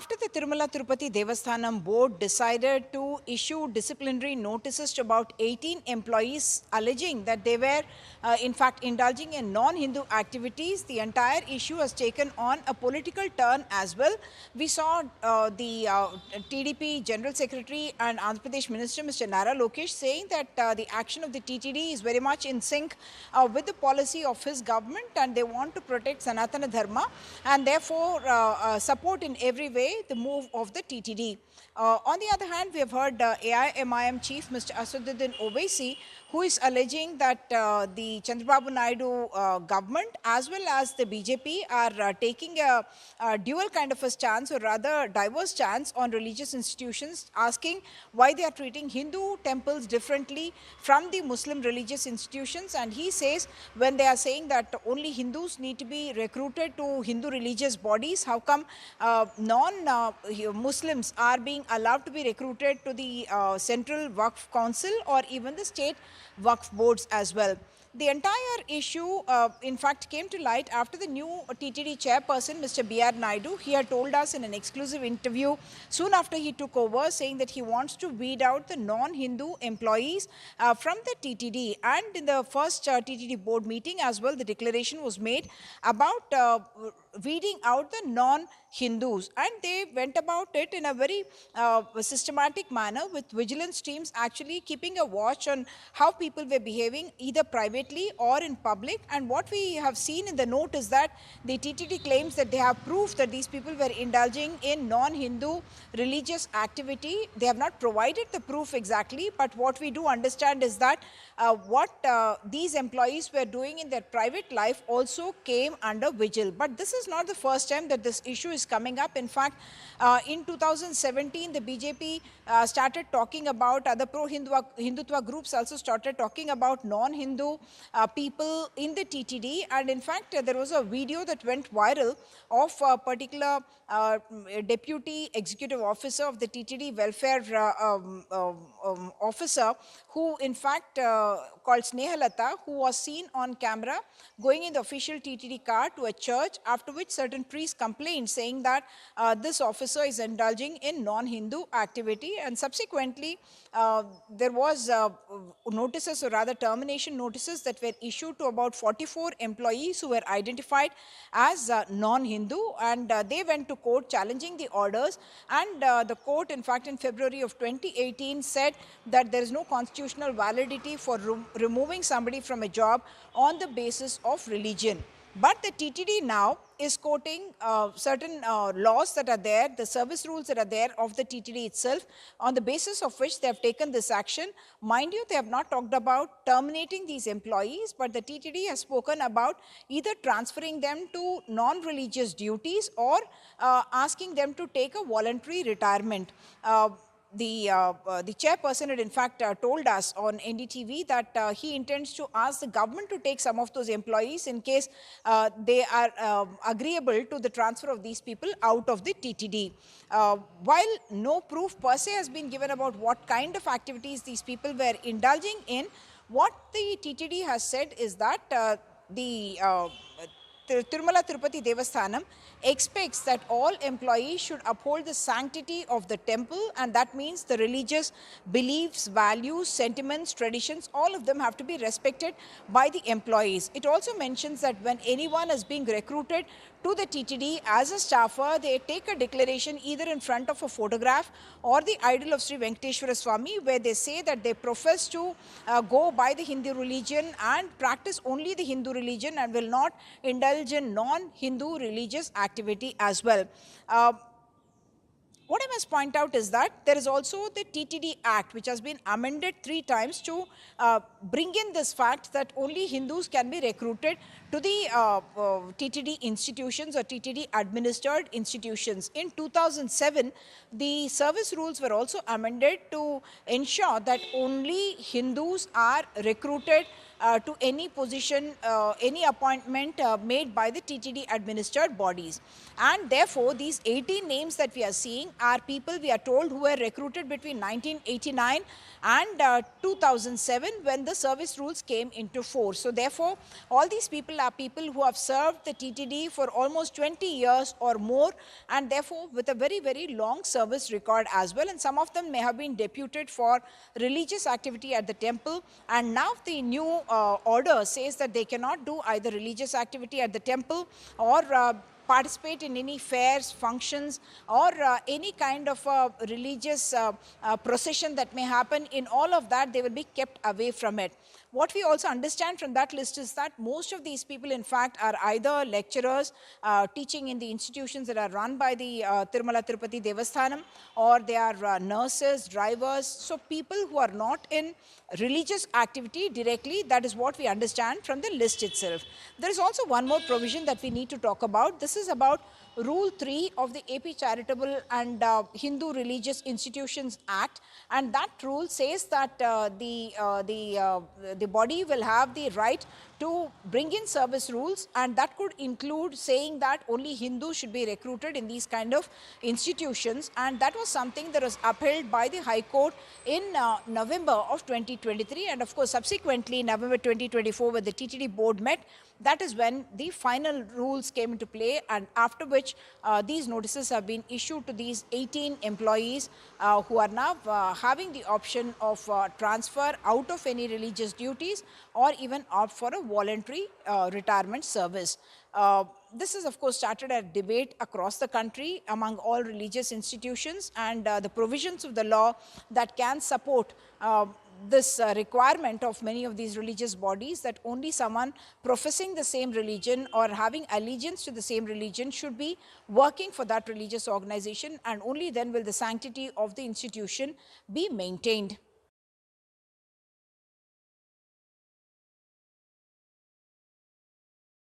After the Tirumala Tirupati Devasthanam board decided to issue disciplinary notices to about 18 employees alleging that they were in fact indulging in non-Hindu activities, the entire issue has taken on a political turn as well. We saw the TDP General Secretary and Andhra Pradesh Minister Mr. Nara Lokesh saying that the action of the TTD is very much in sync with the policy of his government, and they want to protect Sanatana Dharma and therefore support in every way the move of the TTD. On the other hand, we have heard AIMIM Chief Mr. Asaduddin Owaisi, who is alleging that the Chandrababu Naidu government as well as the BJP are taking a dual kind of a stance, or rather diverse stance on religious institutions, asking why they are treating Hindu temples differently from the Muslim religious institutions. And he says when they are saying that only Hindus need to be recruited to Hindu religious bodies, how come non-Muslims are being allowed to be recruited to the Central Waqf Council or even the state Waqf boards as well. The entire issue, in fact, came to light after the new TTD chairperson, Mr. B.R. Naidu. He had told us in an exclusive interview soon after he took over, saying that he wants to weed out the non-Hindu employees from the TTD. And in the first TTD board meeting as well, the declaration was made about weeding out the non-Hindus, and they went about it in a very systematic manner, with vigilance teams actually keeping a watch on how people were behaving either privately or in public. And what we have seen in the note is that the TTD claims that they have proof that these people were indulging in non-Hindu religious activity. They have not provided the proof exactly, but what we do understand is that what these employees were doing in their private life also came under vigil. But this is not the first time that this issue is coming up. In fact, in 2017, the BJP started talking about, other pro-Hindutva groups also started talking about non-Hindu people in the TTD. And in fact, there was a video that went viral of a particular deputy executive officer of the TTD welfare officer, who in fact called Snehalata, who was seen on camera going in the official TTD car to a church, after which certain priests complained saying that this officer is indulging in non-Hindu activity. And subsequently there was notices, or rather termination notices, that were issued to about 44 employees who were identified as non-Hindu, and they went to court challenging the orders. And the court, in fact, in February of 2018 said that there is no constitutional validity for removing somebody from a job on the basis of religion. But the TTD now is quoting certain laws that are there, the service rules that are there of the TTD itself, on the basis of which they have taken this action. Mind you, they have not talked about terminating these employees, but the TTD has spoken about either transferring them to non-religious duties or asking them to take a voluntary retirement. The chairperson had in fact told us on NDTV that he intends to ask the government to take some of those employees in case they are agreeable to the transfer of these people out of the TTD. While no proof per se has been given about what kind of activities these people were indulging in, what the TTD has said is that the Tirumala Tirupati Devasthanam expects that all employees should uphold the sanctity of the temple, and that means the religious beliefs, values, sentiments, traditions, all of them have to be respected by the employees. It also mentions that when anyone is being recruited to the TTD as a staffer, they take a declaration either in front of a photograph or the idol of Sri Venkateshwara Swami, where they say that they profess to go by the Hindu religion and practice only the Hindu religion and will not indulge in non-Hindu religious activity as well. What I must point out is that there is also the TTD Act, which has been amended 3 times to bring in this fact that only Hindus can be recruited to the TTD institutions or TTD administered institutions. In 2007, the service rules were also amended to ensure that only Hindus are recruited to any position, any appointment made by the TTD administered bodies. And therefore, these 18 names that we are seeing are people, we are told, who were recruited between 1989 and 2007, when the service rules came into force. So therefore, all these people are people who have served the TTD for almost 20 years or more, and therefore with a very, very long service record as well. And some of them may have been deputed for religious activity at the temple. And now the new order says that they cannot do either religious activity at the temple or participate in any fairs, functions, or any kind of religious procession that may happen. In all of that, they will be kept away from it. What we also understand from that list is that most of these people, in fact, are either lecturers teaching in the institutions that are run by the Tirumala Tirupati Devasthanam, or they are nurses, drivers. So people who are not in religious activity directly, that is what we understand from the list itself. There is also one more provision that we need to talk about. This is about Rule 3 of the AP Charitable and Hindu Religious Institutions Act, and that rule says that the body will have the right to bring in service rules, and that could include saying that only Hindus should be recruited in these kind of institutions, and that was something that was upheld by the High Court in November of 2023, and of course subsequently November 2024 when the TTD board met, that is when the final rules came into play, and after which these notices have been issued to these 18 employees who are now having the option of transfer out of any religious duties or even opt for a voluntary retirement service. This has, of course, started a debate across the country among all religious institutions, and the provisions of the law that can support this requirement of many of these religious bodies, that only someone professing the same religion or having allegiance to the same religion should be working for that religious organization, and only then will the sanctity of the institution be maintained.